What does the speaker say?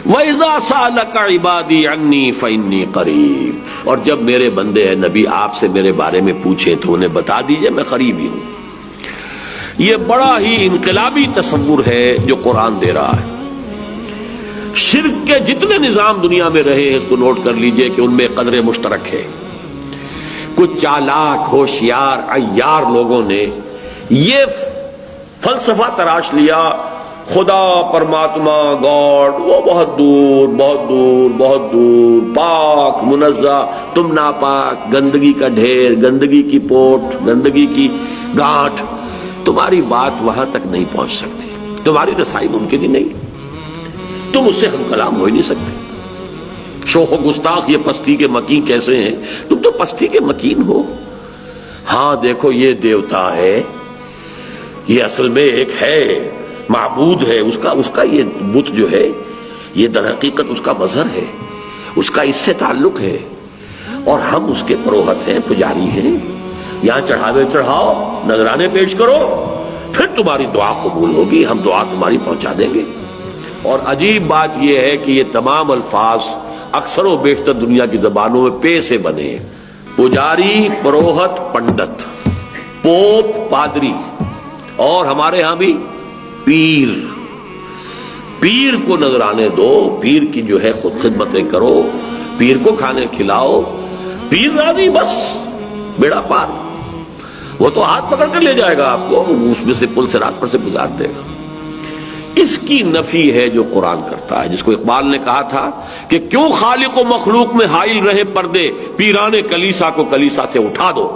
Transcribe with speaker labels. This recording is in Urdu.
Speaker 1: وَإِذَا سَأَلَكَ عِبَادِي عَنِّي فَإِنِّي قَرِيب، اور جب میرے بندے ہیں نبی آپ سے میرے بارے میں پوچھیں تو انہیں بتا دیجئے میں قریب ہی ہوں۔ یہ بڑا ہی انقلابی تصور ہے جو قرآن دے رہا ہے۔ شرک کے جتنے نظام دنیا میں رہے ہیں اس کو نوٹ کر لیجئے کہ ان میں قدر مشترک ہے۔ کچھ چالاک ہوشیار عیار لوگوں نے یہ فلسفہ تراش لیا، خدا پرماتما گاڈ وہ بہت دور بہت دور بہت دور، پاک منزہ، تم ناپاک، گندگی کا ڈھیر، گندگی کی پوٹ، گندگی کی گانٹھ، تمہاری بات وہاں تک نہیں پہنچ سکتی، تمہاری رسائی ممکن ہی نہیں، تم اس سے ہم کلام ہو ہی نہیں سکتے۔ شوخ و گستاخ، یہ پستی کے مکین کیسے ہیں؟ تم تو پستی کے مکین ہو۔ ہاں دیکھو یہ دیوتا ہے، یہ اصل میں ایک ہے معبود ہے، اس کا یہ بت جو ہے یہ در حقیقت اس کا مظہر ہے، اس کا اس سے تعلق ہے، اور ہم اس کے پروہت ہیں، پجاری ہیں۔ یہاں چڑھاوے چڑھاؤ، نذرانے پیش کرو، پھر تمہاری دعا قبول ہوگی، ہم دعا تمہاری پہنچا دیں گے۔ اور عجیب بات یہ ہے کہ یہ تمام الفاظ اکثر و بیشتر دنیا کی زبانوں میں پے سے بنے ہیں۔ پجاری، پروہت، پنڈت، پوپ، پادری، اور ہمارے ہاں بھی پیر۔ پیر کو نذرانے دو، پیر کی جو ہے خود خدمتیں کرو، پیر کو کھانے کھلاؤ، پیر راضی، بس بیڑا پار۔ وہ تو ہاتھ پکڑ کر لے جائے گا آپ کو، اس میں سے پل سے رات پر سے گزار دے گا۔ اس کی نفی ہے جو قرآن کرتا ہے، جس کو اقبال نے کہا تھا کہ کیوں خالق و مخلوق میں حائل رہے پردے، پیرانے کلیسا کو کلیسا سے اٹھا دو۔